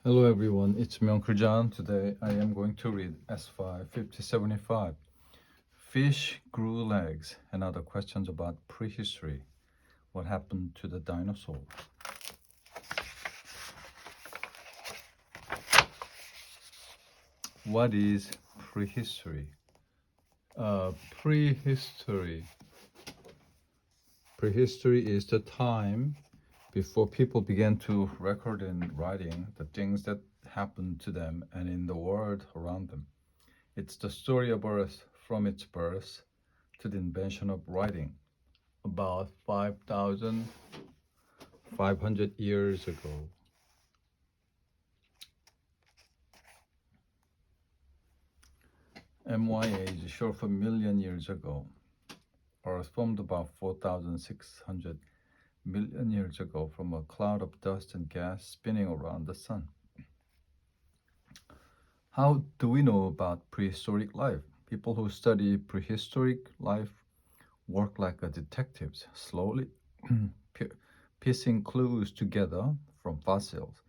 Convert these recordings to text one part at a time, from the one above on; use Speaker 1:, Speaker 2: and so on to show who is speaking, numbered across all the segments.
Speaker 1: Hello everyone, it's me Uncle John. Today I am going to read S5 5075. Fish grew legs and other questions about prehistory. What happened to the dinosaurs? What is prehistory? Prehistory. Prehistory is the time before people began to record in writing the things that happened to them and in the world around them. It's the story of Earth from its birth to the invention of writing about 5,500 years ago. MYA is short for million years ago. Earth formed about 4,600 million years ago from a cloud of dust and gas spinning around the sun. How do we know about prehistoric life? People who study prehistoric life work like a detectives, slowly piecing clues together from fossils,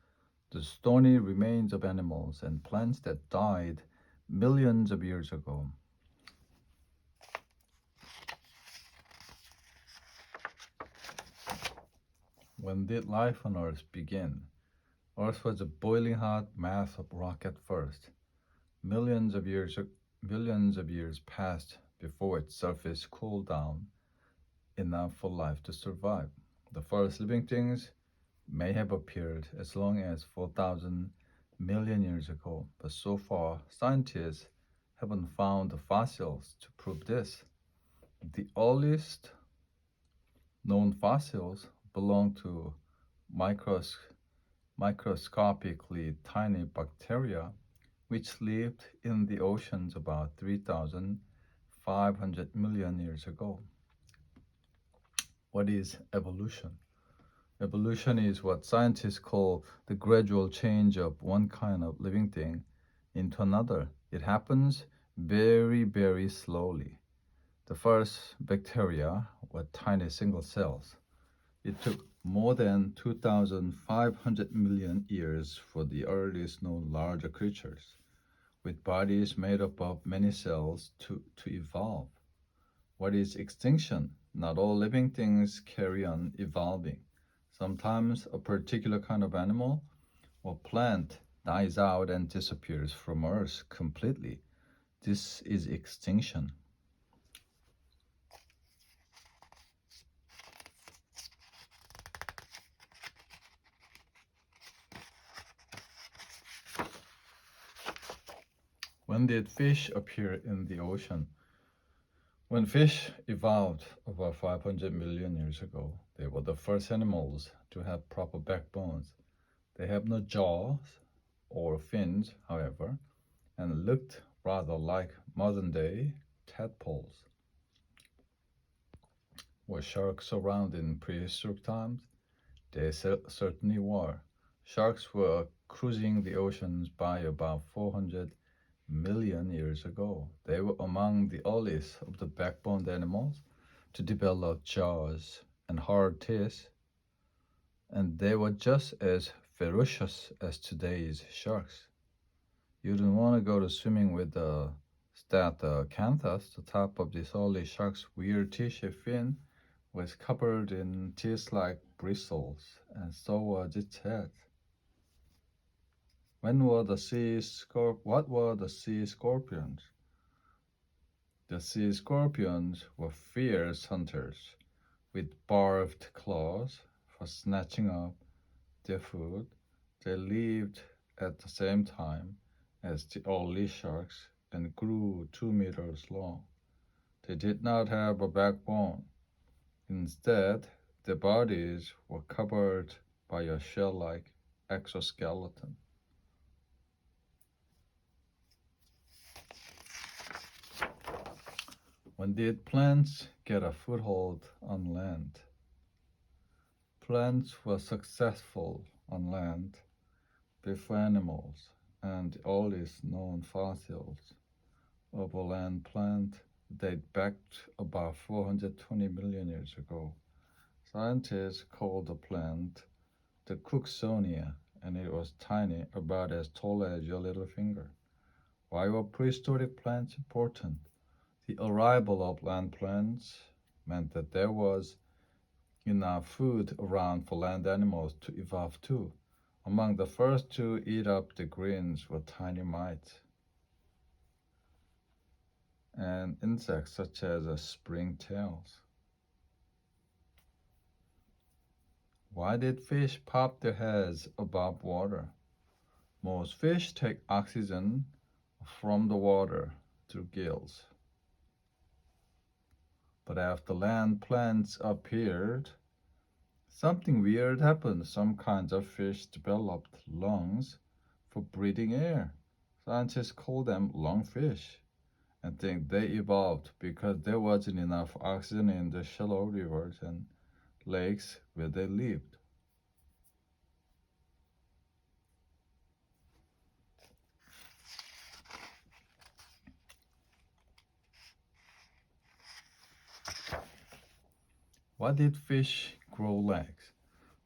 Speaker 1: the stony remains of animals and plants that died millions of years ago. When did life on Earth begin? Earth was a boiling hot mass of rock at first. Millions of years billions of years passed before its surface cooled down enough for life to survive. The first living things may have appeared as long as 4,000 million years ago, but so far scientists haven't found the fossils to prove this. The earliest known fossils belong to micros- microscopically tiny bacteria which lived in the oceans about 3,500 million years ago. What is evolution? Evolution is what scientists call the gradual change of one kind of living thing into another. It happens very, very slowly. The first bacteria were tiny single cells. It took more than 2,500 million years for the earliest known larger creatures, with bodies made up of many cells, to evolve. What is extinction? Not all living things carry on evolving. Sometimes a particular kind of animal or plant dies out and disappears from Earth completely. This is extinction. When did fish appear in the ocean? When fish evolved over 500 million years ago, they were the first animals to have proper backbones. They have no jaws or fins, however, and looked rather like modern day tadpoles. Were sharks around in prehistoric times? They certainly were. Sharks were cruising the oceans by about 400 million years ago. They were among the earliest of the backboned animals to develop jaws and hard teeth, and they were just as ferocious as today's sharks. You don't want to go to swimming with the Statocanthus. The top of this early shark's weird T-shaped fin was covered in teeth-like bristles, and so was its head. What were the sea scorpions? The sea scorpions were fierce hunters with barbed claws for snatching up their food. They lived at the same time as the early sharks and grew 2 meters long. They did not have a backbone. Instead, their bodies were covered by a shell-like exoskeleton. When did plants get a foothold on land? Plants were successful on land before animals, and the earliest known fossils of a land plant date back to about 420 million years ago. Scientists call the plant the Cooksonia, and it was tiny, about as tall as your little finger. Why were prehistoric plants important? The arrival of land plants meant that there was enough food around for land animals to evolve too. Among the first to eat up the greens were tiny mites and insects such as springtails. Why did fish pop their heads above water? Most fish take oxygen from the water through gills. But after land plants appeared, something weird happened. Some kinds of fish developed lungs for breathing air. Scientists call them lungfish and think they evolved because there wasn't enough oxygen in the shallow rivers and lakes where they lived. Why did fish grow legs?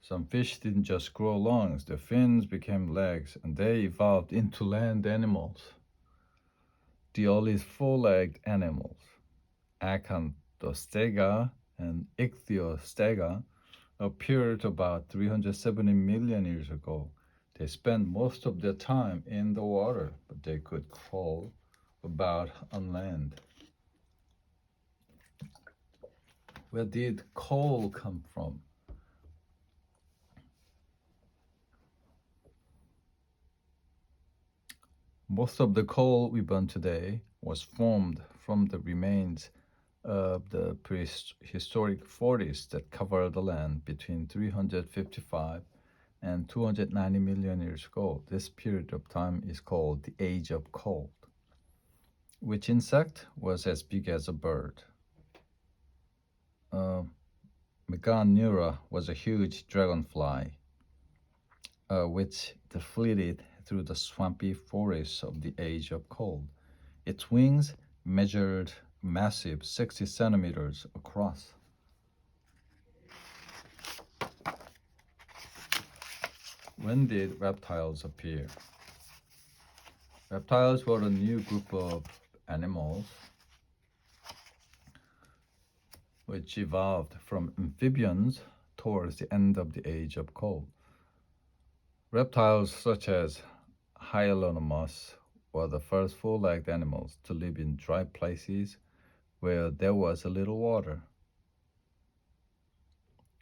Speaker 1: Some fish didn't just grow lungs, their fins became legs and they evolved into land animals. The earliest four-legged animals, Acanthostega and Ichthyostega, appeared about 370 million years ago. They spent most of their time in the water, but they could crawl about on land. Where did coal come from? Most of the coal we burn today was formed from the remains of the prehistoric forests that covered the land between 355 and 290 million years ago. This period of time is called the Age of Coal. Which insect was as big as a bird? Uh, Meganura was a huge dragonfly which deflated through the swampy forests of the Age of Coal. Its wings measured massive 60 centimeters across. When did reptiles appear? Reptiles were a new group of animals which evolved from amphibians towards the end of the Age of Coal. Reptiles such as Hyalonomus were the first four-legged animals to live in dry places where there was a little water.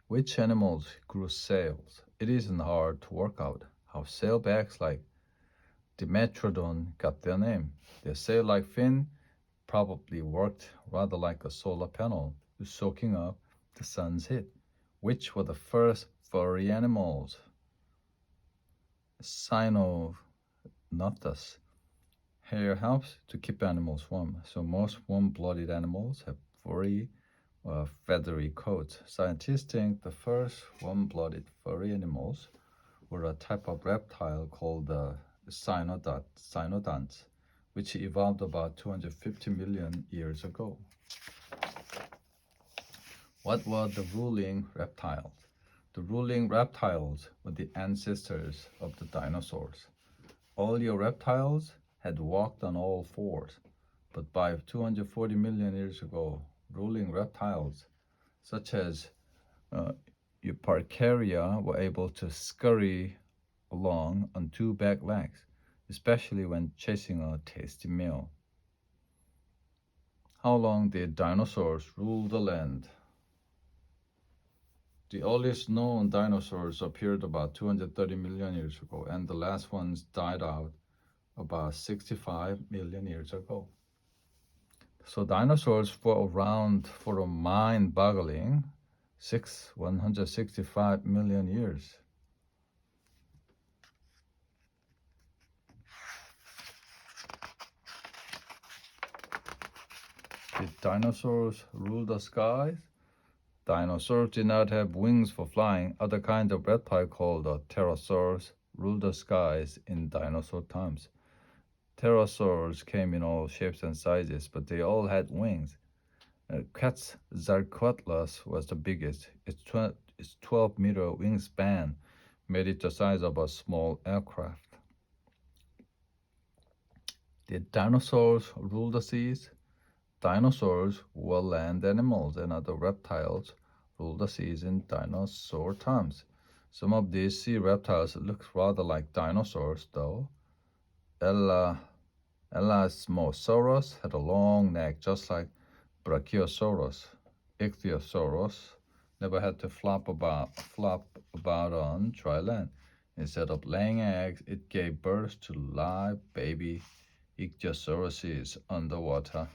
Speaker 1: Which animals grew sails? It isn't hard to work out how sailbacks like Dimetrodon got their name. Their sail-like fin probably worked rather like a solar panel, soaking up the sun's heat. Which were the first furry animals? Cyanonotus. Hair helps to keep animals warm, so most warm-blooded animals have furry or feathery coats. Scientists think the first warm-blooded furry animals were a type of reptile called the cynodonts, which evolved about 250 million years ago. What were the ruling reptiles? The ruling reptiles were the ancestors of the dinosaurs. Earlier reptiles had walked on all fours, but by 240 million years ago, ruling reptiles such as Euparkeria were able to scurry along on two back legs, especially when chasing a tasty meal. How long did dinosaurs rule the land? The earliest known dinosaurs appeared about 230 million years ago, and the last ones died out about 65 million years ago. So dinosaurs were around for a mind-boggling 165 million years. Did dinosaurs rule the skies? Dinosaurs did not have wings for flying. Other kinds of reptile called pterosaurs ruled the skies in dinosaur times. Pterosaurs came in all shapes and sizes, but they all had wings. Quetzalcoatlus was the biggest. Its 12-meter wingspan made it the size of a small aircraft. Did dinosaurs rule the seas? Dinosaurs were land animals, and other reptiles ruled the seas in dinosaur times. Some of these sea reptiles look rather like dinosaurs, though. Ella, Elasmosaurus had a long neck just like Brachiosaurus. Ichthyosaurus never had to flop about on dry land. Instead of laying eggs, it gave birth to live baby ichthyosauruses underwater.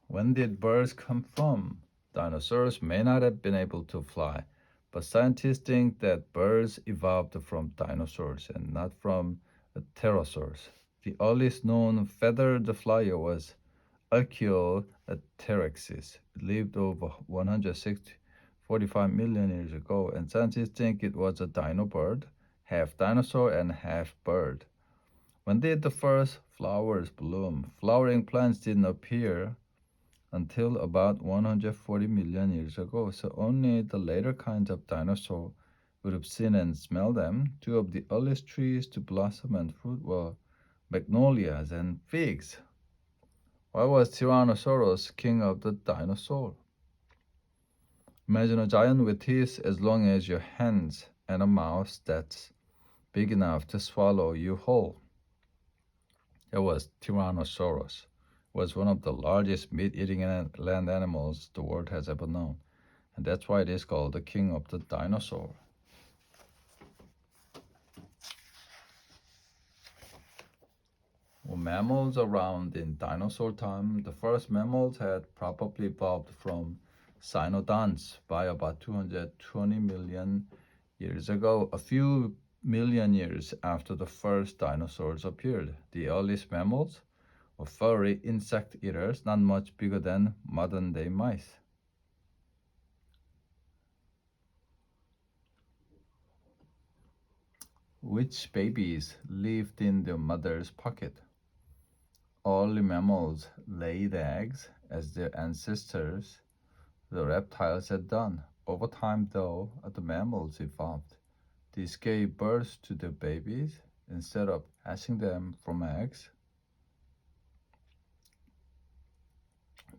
Speaker 1: When did birds come from? Dinosaurs may not have been able to fly, but scientists think that birds evolved from dinosaurs and not from pterosaurs. The earliest known feathered flyer was Archaeopteryx. It lived over 145 million years ago, and scientists think it was a dino bird, half dinosaur and half bird. When did the first flowers bloom? Flowering plants didn't appear until about 140 million years ago, so only the later kinds of dinosaur would have seen and smelled them. Two of the earliest trees to blossom and fruit were magnolias and figs. Why was Tyrannosaurus king of the dinosaur? Imagine a giant with teeth as long as your hands and a mouth that's big enough to swallow you whole. It was Tyrannosaurus. Was one of the largest meat-eating land animals the world has ever known, and that's why it is called the king of the dinosaur. Were mammals around in dinosaur time? The first mammals had probably evolved from cynodonts by about 220 million years ago, a few million years after the first dinosaurs appeared. The earliest mammals were furry insect eaters, not much bigger than modern day mice. Which babies lived in their mother's pocket? Early mammals laid eggs as their ancestors, the reptiles, had done. Over time, though, the mammals evolved. These gave birth to their babies instead of hatching them from eggs.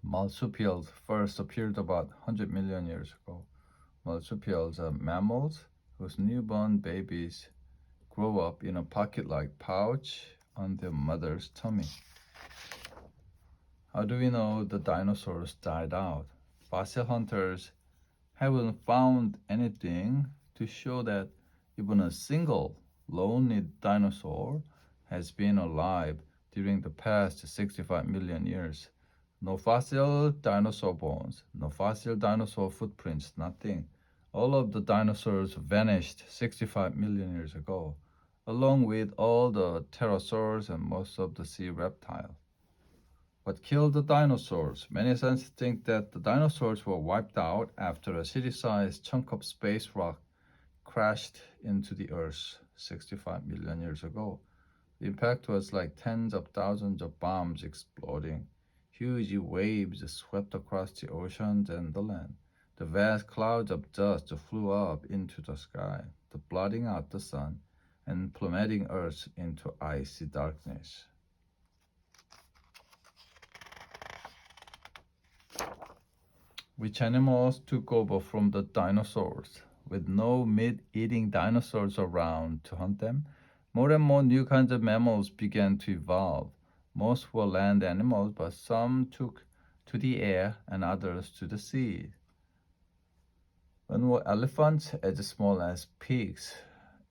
Speaker 1: Marsupials first appeared about 100 million years ago. Marsupials are mammals whose newborn babies grow up in a pocket-like pouch on their mother's tummy. How do we know the dinosaurs died out? Fossil hunters haven't found anything to show that even a single lonely dinosaur has been alive during the past 65 million years. No fossil dinosaur bones, no fossil dinosaur footprints, nothing. All of the dinosaurs vanished 65 million years ago, along with all the pterosaurs and most of the sea reptiles. What killed the dinosaurs? Many scientists think that the dinosaurs were wiped out after a city-sized chunk of space rock crashed into the Earth 65 million years ago. The impact was like tens of thousands of bombs exploding. Huge waves swept across the oceans and the land. The vast clouds of dust flew up into the sky, blotting out the sun and plummeting Earth into icy darkness. Which animals took over from the dinosaurs? With no meat-eating dinosaurs around to hunt them, more and more new kinds of mammals began to evolve. Most were land animals, but some took to the air and others to the sea. When were elephants as small as pigs?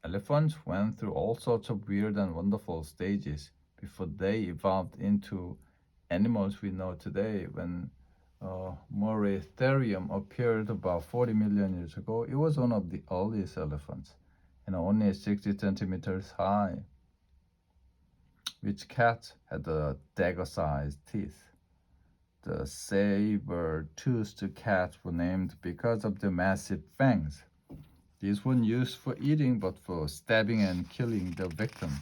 Speaker 1: Elephants went through all sorts of weird and wonderful stages before they evolved into animals we know today. When Moratherium appeared about 40 million years ago, it was one of the earliest elephants and only 60 centimeters high. Which cat had the dagger-sized teeth? The saber-toothed cats were named because of their massive fangs. These weren't used for eating but for stabbing and killing their victims.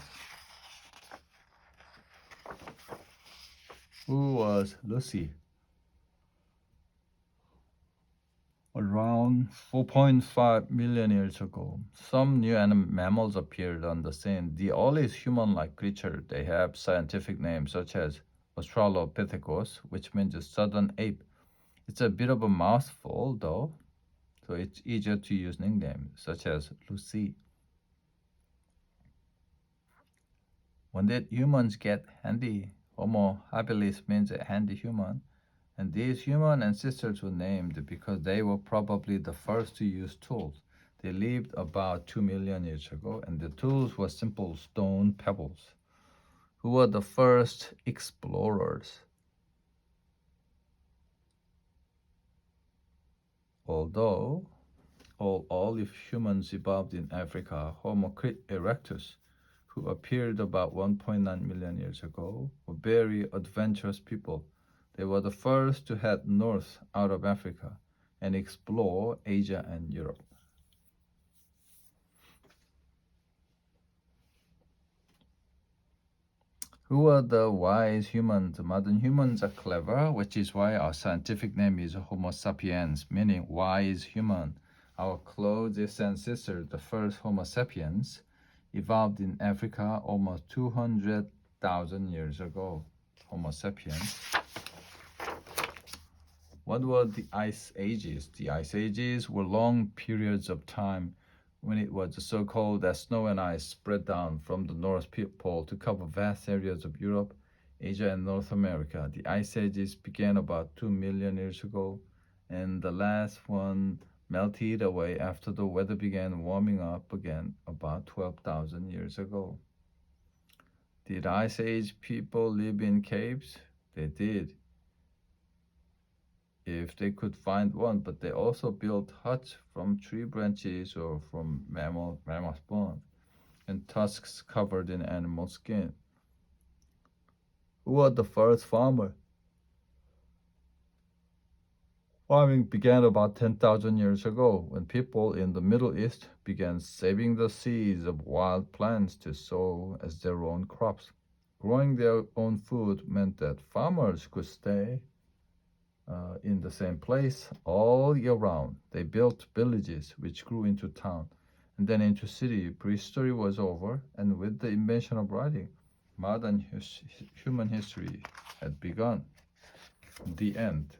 Speaker 1: Who was Lucy? Around 4.5 million years ago, some new mammals appeared on the scene. The earliest human-like creature, they have scientific names such as Australopithecus, which means a southern ape. It's a bit of a mouthful, though, so it's easier to use nicknames such as Lucy. When did humans get handy? Homo habilis means a handy human. And these human ancestors were named because they were probably the first to use tools. They lived about 2 million years ago, and the tools were simple stone pebbles. Who were the first explorers? Although all of humans evolved in Africa, Homo erectus, who appeared about 1.9 million years ago, were very adventurous people. They were the first to head north out of Africa and explore Asia and Europe. Who are the wise humans? Modern humans are clever, which is why our scientific name is Homo sapiens, meaning wise human. Our closest ancestor, the first Homo sapiens, evolved in Africa almost 200,000 years ago. Homo sapiens. What were the ice ages? The ice ages were long periods of time when it was so cold that snow and ice spread down from the North Pole to cover vast areas of Europe, Asia, and North America. The ice ages began about 2 million years ago, and the last one melted away after the weather began warming up again about 12,000 years ago. Did ice age people live in caves? They did, if they could find one, but they also built huts from tree branches or from mammoth bone and tusks covered in animal skin. Who was the first farmer? Farming began about 10,000 years ago when people in the Middle East began saving the seeds of wild plants to sow as their own crops. Growing their own food meant that farmers could stay in the same place all year round. They built villages which grew into town and then into city. Prehistory was over, and with the invention of writing, modern human history had begun. The end.